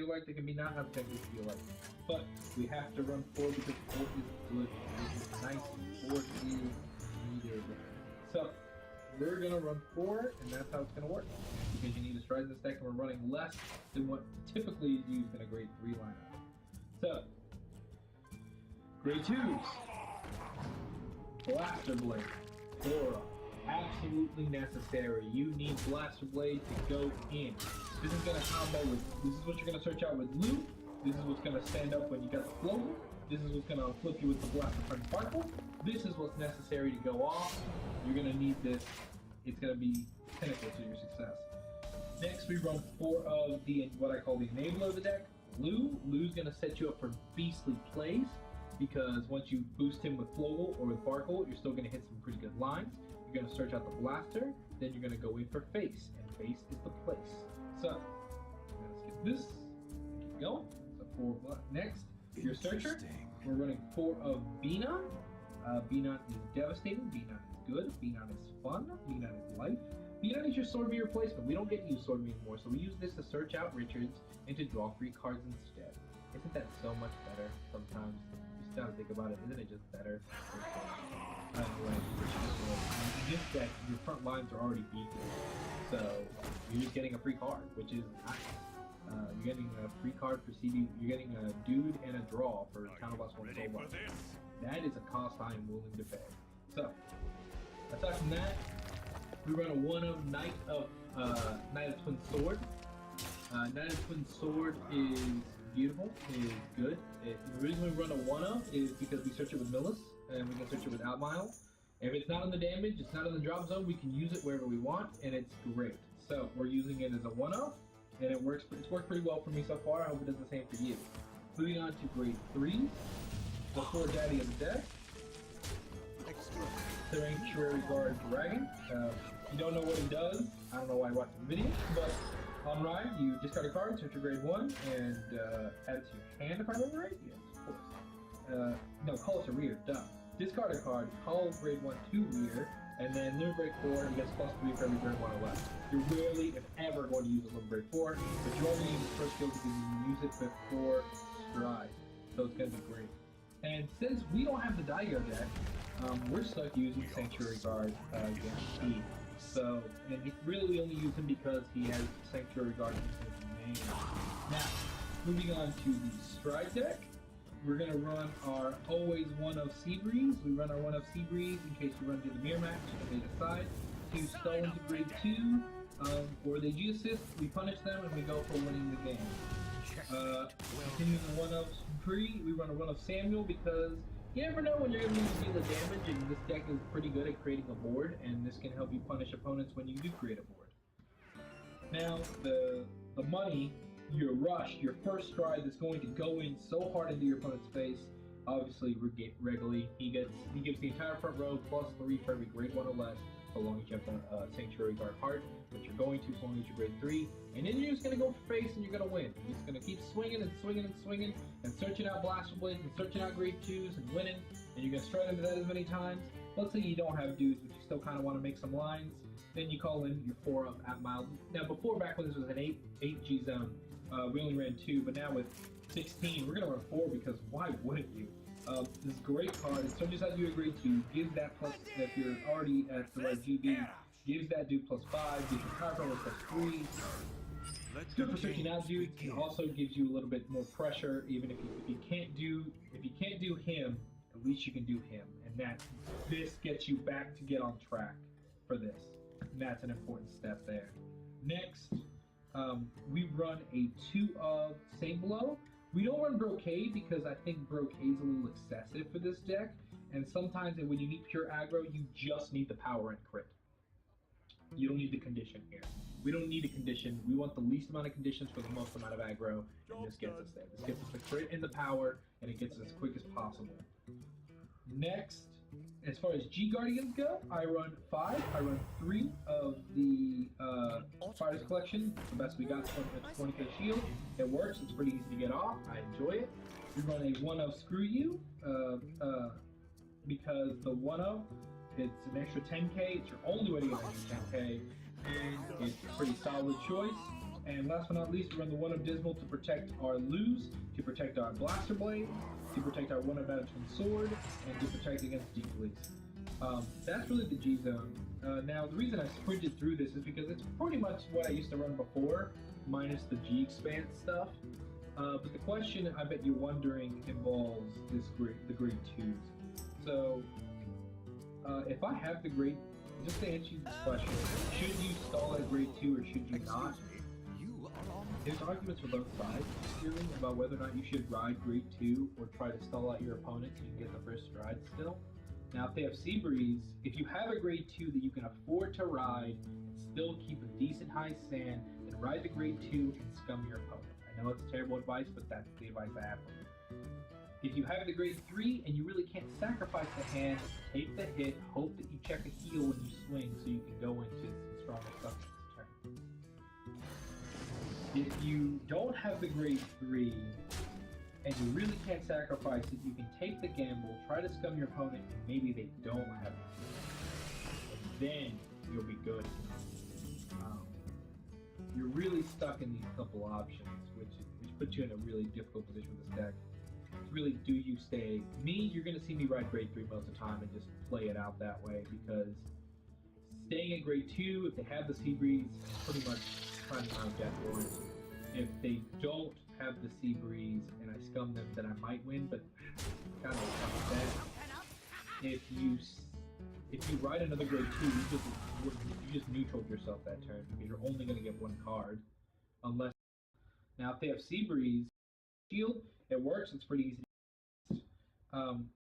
feel like. They can be not how technically feel like. But we have to run 4 because 4 is good. This is nice. 4 is needed. So we're gonna run 4, and that's how it's gonna work. Because you need to stride this deck, and we're running less than what typically is used in a grade 3 lineup. So grade 2s. Blaster Blade. Aura. Absolutely necessary. You need Blaster Blade to go in. This is gonna combo with. This is what you're gonna search out with Lou. This is what's gonna stand up when you got the float. This is what's gonna flip you with the Blaster Friend Sparkle. This is what's necessary to go off. You're gonna need this. It's gonna be pinnacle to your success. Next, we run 4 of the what I call the enabler of the deck. Lou's gonna set you up for beastly plays because once you boost him with Flogel or with Barkle, you're still gonna hit some pretty good lines. You're gonna search out the blaster, then you're gonna go in for face, and face is the place. So let's get this. Keep going. So 4 next. Your searcher. We're running 4 of Benon. Benon is devastating. Benon is good. Benon is fun. Benon is life. Benon is your Sword Bee replacement. We don't get to use Sword Bee anymore, so we use this to search out Richards and to draw 3 cards instead. Isn't that so much better sometimes? You just gotta think about it. Isn't it just better? This deck, your front lines are already beaten, so you're just getting a free card, which is nice. You're getting a free card for CD. You're getting a dude and a draw for counterblast 1 so much. That is a cost I am willing to pay. So, aside from that, we run a 1 of Knight of Twin Sword. Knight of Twin Sword is beautiful. It is good. The reason we run a 1 of is because we search it with Millis, and we can search it with Outmile. If it's not on the damage, it's not in the drop zone, we can use it wherever we want, and it's great. So we're using it as a 1-of, and it works. It's worked pretty well for me so far. I hope it does the same for you. Moving on to grade 3, the 4 daddy of the deck. Sanctuary Guard Dragon. If you don't know what it does, I don't know why I watched the video, but on ride, you discard a card, search your grade 1, and add it to your hand if I remember right? Yes, of course. No, call it to rear, duh. Discard a card, call grade 1 to rear, and then Lunar Break 4 and gets +3 for every grade 1 or less. You're rarely, if ever, going to use a Lunar Break 4, but you only use the first skill because you use it before stride. So it's going to be great. And since we don't have the Daigo deck, we're stuck using Sanctuary Guard against Steve. So, and really we only use him because he has Sanctuary Guard in his name. Now, moving on to the Stride deck. We're going to run our always 1 of Seabreeze. We run our 1 of Seabreeze in case you run to the mirror match to the side. 2 Stolen to grade 2. For the G assist, we punish them and we go for winning the game. Continuing the 1 of Spree, we run a 1 of Samuel because you never know when you're going to need to deal the damage, and this deck is pretty good at creating a board, and this can help you punish opponents when you do create a board. Now, the money, your rush, your first stride that's going to go in so hard into your opponent's face, obviously regularly, he gives the entire front row +3 for every grade 1 or less, so long as you have the Sanctuary Guard heart, which you're going to, so long as you're grade 3, and then you're just going to go for face and you're going to win. You're just going to keep swinging and swinging and swinging, and searching out Blaster Blades and searching out grade 2s and winning, and you're going to stride into that as many times. Let's say you don't have dudes, but you still kind of want to make some lines, then you call in your 4 of at miles. Now before, back when this was an 8G zone, we only ran 2, but now with 16, we're going to run 4 because why wouldn't you? This great card, it searches out you a grade 2, gives that plus, if you're already at the right GB, gives that dude +5, gives your power power +3. It's good for searching out dudes. It also gives you a little bit more pressure, even if you can't do him, at least you can do him. And this gets you back to get on track for this. And that's an important step there. Next, we run a 2 of Saint Blow. We don't run Brocade because I think Brocade is a little excessive for this deck, and sometimes when you need pure aggro, you just need the power and crit. You don't need the condition here. We don't need a condition. We want the least amount of conditions for the most amount of aggro, and this gets us there. This gets us the crit and the power, and it gets us as quick as possible. Next, as far as G Guardians go, I run 5. I run 3 of the Fighters Collection. The best we got is 20k shield. It works. It's pretty easy to get off. I enjoy it. We run a 1 of Screw You because the 1 of, it's an extra 10k. It's your only way to get an extra 10k, and it's a pretty solid choice. And last but not least, we run the one of Dismal to protect our lose, to protect our blaster blade, to protect our one of Twin sword, and to protect against deep police. That's really the G zone. Now, the reason I sprinted through this is because it's pretty much what I used to run before, minus the G expanse stuff. But the question I bet you're wondering involves the grade 2s. So, if I have the grade, just to answer this question, should you stall at grade 2 or should you not? There's arguments for both sides, really, about whether or not you should ride grade 2 or try to stall out your opponent so you can get the first stride still. Now, if they have Sea Breeze, if you have a grade 2 that you can afford to ride and still keep a decent high stand, then ride the grade 2 and scum your opponent. I know it's terrible advice, but that's the advice I have for you. If you have the grade 3 and you really can't sacrifice the hand, take the hit, hope that you check a heal when you swing so you can go into some stronger stuff next turn. If you don't have the grade 3 and you really can't sacrifice it, you can take the gamble, try to scum your opponent, and maybe they don't have it. And then you'll be good. You're really stuck in these couple options, which puts you in a really difficult position with this deck. It's really, do you stay? Me, you're going to see me ride grade 3 most of the time and just play it out that way, because staying at grade 2, if they have the Sea Breeze, pretty much trying to mount death warrants. If they don't have the Sea Breeze and I scum them, then I might win, but kind of tough bet. If you ride another grade 2, you just neutraled yourself that turn, because you're only going to get one card. Unless, now if they have Sea Breeze, shield, it works, it's pretty easy.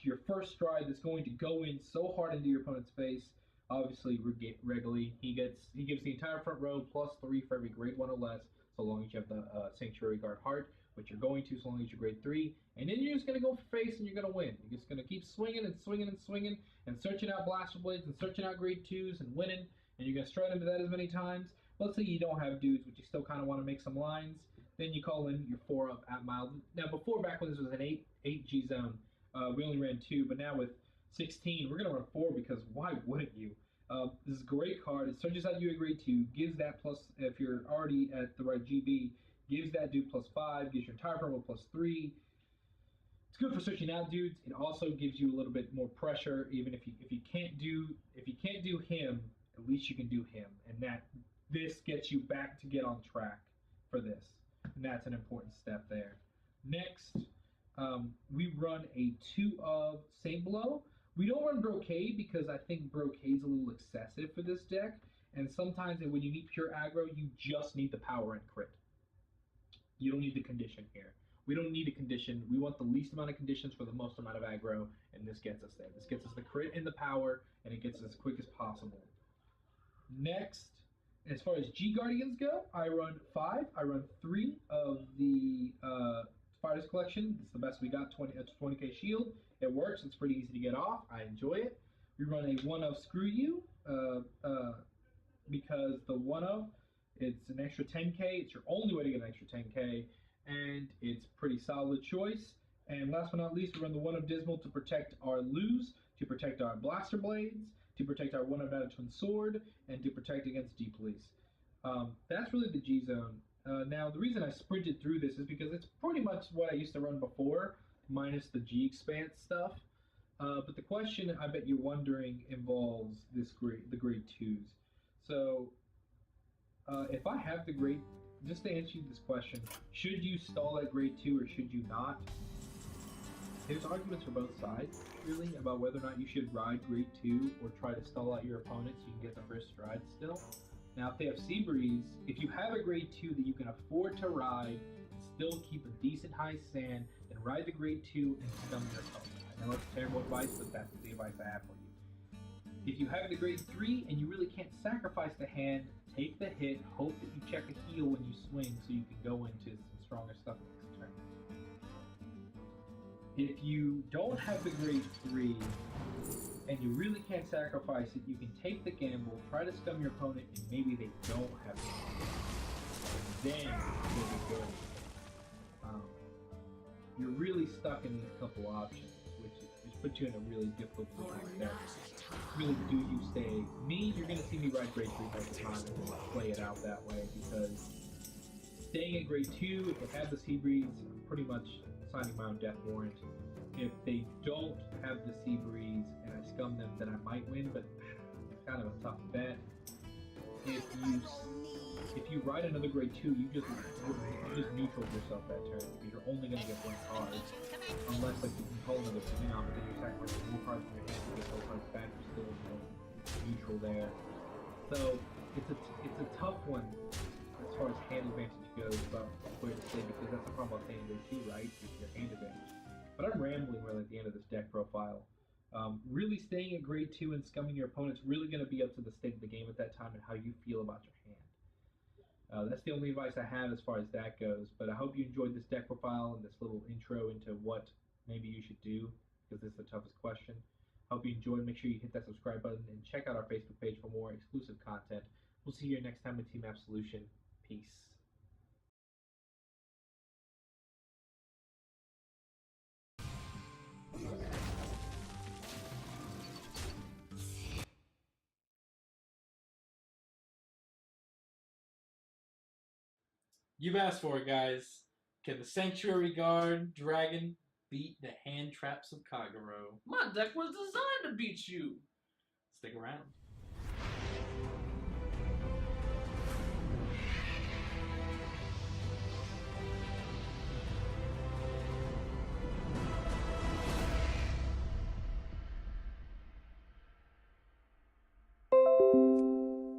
Your first stride that's going to go in so hard into your opponent's face, obviously regularly, he gives the entire front row +3 for every grade 1 or less, so long as you have the Sanctuary Guard Heart, which you're going to so long as you're grade 3, and then you're just going to go for face and you're going to win. You're just going to keep swinging and swinging and swinging and searching out Blaster Blades and searching out grade 2s and winning, and you're going to stride into that as many times. Let's say you don't have dudes, but you still kind of want to make some lines, then you call in your 4 up at mild. Now before, back when this was an 8 G zone, we only ran 2, but now with 16, we're going to run 4 because why wouldn't you? This is a great card. It searches out you at grade 2, gives that plus, if you're already at the right GB, gives that dude +5, gives your entire front row +3. It's good for searching out dudes. It also gives you a little bit more pressure, even if you can't do him, at least you can do him, and this gets you back to get on track for this, and that's an important step there. Next, we run a 2 of Saint Blow. We don't run Brocade because I think Brocade's a little excessive for this deck, and sometimes when you need pure aggro, you just need the power and crit. You don't need the condition here. We don't need a condition. We want the least amount of conditions for the most amount of aggro, and this gets us there. This gets us the crit and the power, and it gets us as quick as possible. Next, as far as G Guardians go, I run 5. I run 3 of the Fighters Collection. It's the best we got, 20k shield. It works, it's pretty easy to get off. I enjoy it. We run a 1 of Screw You, because the 1 of, it's an extra 10k. It's your only way to get an extra 10k, and it's pretty solid choice. And last but not least, we run the 1 of Dismal to protect our lose, to protect our Blaster Blades, to protect our 1 of Twin sword, and to protect against deep police. That's really the G zone. Now, the reason I sprinted through this is because it's pretty much what I used to run before, minus the G expanse stuff. But the question I bet you're wondering involves the grade 2s. So, if I have the grade, just to answer this question, should you stall at grade 2 or should you not? There's arguments for both sides, really, about whether or not you should ride grade 2 or try to stall out your opponent so you can get the first stride still. Now, if they have Sea Breeze, if you have a grade 2 that you can afford to ride and still keep a decent high stand, then ride the grade 2 and scum your opponent. I know it's terrible advice, but that's the advice I have for you. If you have the grade 3 and you really can't sacrifice the hand, take the hit, hope that you check a heal when you swing so you can go into some stronger stuff next turn. If you don't have the grade 3 and you really can't sacrifice it, you can take the gamble, try to scum your opponent, and maybe they don't have it. And then you'll be good. You're really stuck in these couple options, which puts you in a really difficult position there. Really, do you stay? Me, you're going to see me ride grade 3 most of the time and just play it out that way, because staying at grade 2. If they have the Seabreeze, I'm pretty much signing my own death warrant. If they don't have the Seabreeze and I scum them, then I might win, but it's kind of a tough bet. If you ride another grade 2, you just neutral yourself that turn because you're only going to get one card, unless like you control another command, but then you're sacrificing more cards from your hand to get those cards back. You're still neutral there. So it's a tough one as far as hand advantage goes about where to stay, because that's the problem about staying grade 2, right? Is your hand advantage. But I'm rambling really at the end of this deck profile. Really staying at grade 2 and scumming your opponent's really going to be up to the state of the game at that time and how you feel about your hand. That's the only advice I have as far as that goes, but I hope you enjoyed this deck profile and this little intro into what maybe you should do, because this is the toughest question. Hope you enjoyed. Make sure you hit that subscribe button and check out our Facebook page for more exclusive content. We'll see you here next time with Team Absolution. Peace. You've asked for it, guys. Can the Sanctuary Guard Dragon beat the Hand Traps of Kagero? My deck was designed to beat you. Stick around.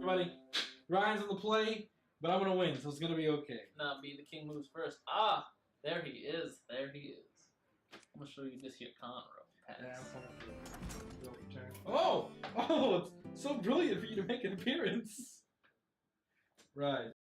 Everybody, Ryan's on the play, but I'm going to win, so it's going to be okay. Nah, be the king moves first. Ah, there he is. There he is. I'm going to show you this here Conroe. Oh! Oh, it's so brilliant for you to make an appearance. Right.